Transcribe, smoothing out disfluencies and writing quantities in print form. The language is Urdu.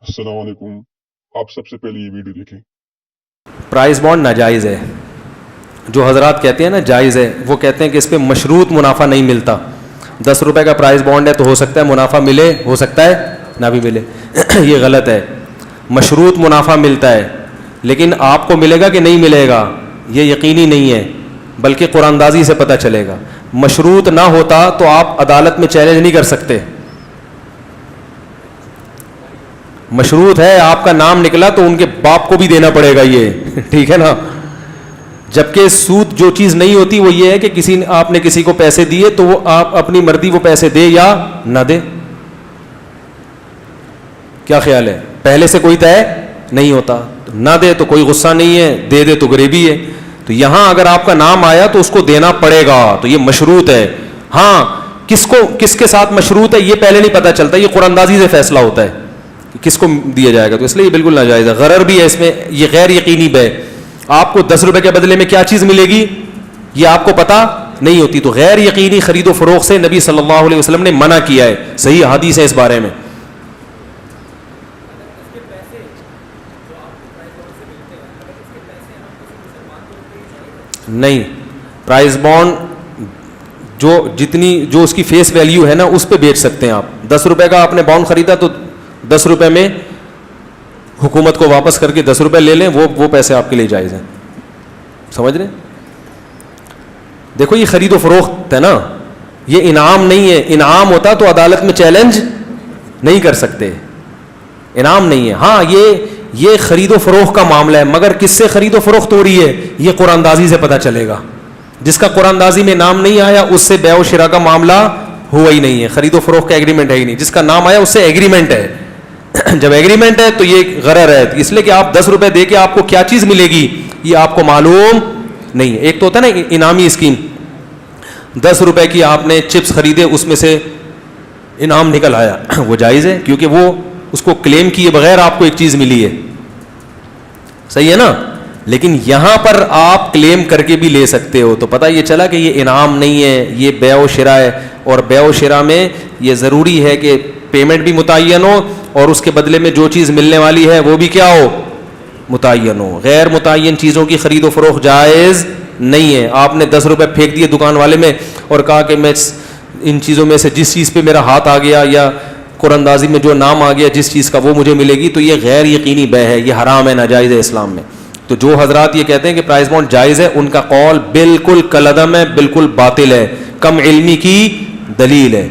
السلام علیکم. آپ سب سے پہلے یہ ویڈیو دیکھیں. پرائز بانڈ ناجائز ہے. جو حضرات کہتے ہیں نا جائز ہے, وہ کہتے ہیں کہ اس پہ مشروط منافع نہیں ملتا. 10 روپے کا پرائز بانڈ ہے تو ہو سکتا ہے منافع ملے, ہو سکتا ہے نہ بھی ملے. یہ غلط ہے. مشروط منافع ملتا ہے, لیکن آپ کو ملے گا کہ نہیں ملے گا یہ یقینی نہیں ہے, بلکہ قرآن اندازی سے پتہ چلے گا. مشروط نہ ہوتا تو آپ عدالت میں چیلنج نہیں کر سکتے. مشروط ہے, آپ کا نام نکلا تو ان کے باپ کو بھی دینا پڑے گا یہ, ٹھیک ہے نا. جبکہ سود جو چیز نہیں ہوتی وہ یہ ہے کہ آپ نے کسی کو پیسے دیے تو وہ آپ اپنی مرضی وہ پیسے دے یا نہ دے. کیا خیال ہے؟ پہلے سے کوئی طے نہیں ہوتا, نہ دے تو کوئی غصہ نہیں ہے, دے دے تو غریبی ہے. تو یہاں اگر آپ کا نام آیا تو اس کو دینا پڑے گا, تو یہ مشروط ہے. ہاں کس کے ساتھ مشروط ہے یہ پہلے نہیں پتا چلتا, یہ قرآن اندازی سے فیصلہ ہوتا ہے کہ کس کو دیا جائے گا. تو اس لیے یہ بالکل ناجائز ہے. غرر بھی ہے اس میں, یہ غیر یقینی بے. آپ کو 10 روپے کے بدلے میں کیا چیز ملے گی یہ آپ کو پتا نہیں ہوتی. تو غیر یقینی خرید و فروخت سے نبی صلی اللہ علیہ وسلم نے منع کیا ہے, صحیح حدیث ہے اس بارے میں. نہیں, پرائز بانڈ جو اس کی فیس ویلیو ہے نا اس پہ بیچ سکتے ہیں آپ. 10 روپے کا آپ نے بانڈ خریدا تو 10 روپے میں حکومت کو واپس کر کے 10 روپے لے لیں, وہ پیسے آپ کے لیے جائز ہیں. سمجھ رہے؟ دیکھو یہ خرید و فروخت ہے نا, یہ انعام نہیں ہے. انعام ہوتا تو عدالت میں چیلنج نہیں کر سکتے, انعام نہیں ہے. ہاں یہ خرید و فروخت کا معاملہ ہے, مگر کس سے خرید و فروخت ہو رہی ہے یہ قرآن اندازی سے پتہ چلے گا. جس کا قرآن اندازی میں نام نہیں آیا اس سے بیع و شراء کا معاملہ ہوا ہی نہیں ہے, خرید و فروخت کا ایگریمنٹ ہے ہی نہیں. جس کا نام آیا اس سے ایگریمنٹ ہے. جب ایگریمنٹ ہے تو یہ غرر ہے, اس لیے کہ آپ 10 روپے دے کے آپ کو کیا چیز ملے گی یہ آپ کو معلوم نہیں ہے. ایک تو ہوتا ہے نا انعامی اسکیم, 10 روپے کی آپ نے چپس خریدے, اس میں سے انعام نکل آیا, وہ جائز ہے کیونکہ وہ اس کو کلیم کیے بغیر آپ کو ایک چیز ملی ہے. صحیح ہے نا. لیکن یہاں پر آپ کلیم کر کے بھی لے سکتے ہو, تو پتہ یہ چلا کہ یہ انعام نہیں ہے, یہ بیع و شراء ہے. اور بیع و شراء میں یہ ضروری ہے کہ پیمنٹ بھی متعین ہو اور اس کے بدلے میں جو چیز ملنے والی ہے وہ بھی کیا ہو, متعین ہو. غیر متعین چیزوں کی خرید و فروخت جائز نہیں ہے. آپ نے 10 روپے پھینک دیے دکان والے میں اور کہا کہ میں ان چیزوں میں سے جس چیز پہ میرا ہاتھ آ گیا یا قرآن اندازی میں جو نام آ گیا جس چیز کا وہ مجھے ملے گی, تو یہ غیر یقینی بیع ہے, یہ حرام ہے, ناجائز ہے اسلام میں. تو جو حضرات یہ کہتے ہیں کہ پرائز بانڈ جائز ہے ان کا قول بالکل کالعدم ہے, بالکل باطل ہے, کم علمی کی دلیل ہے.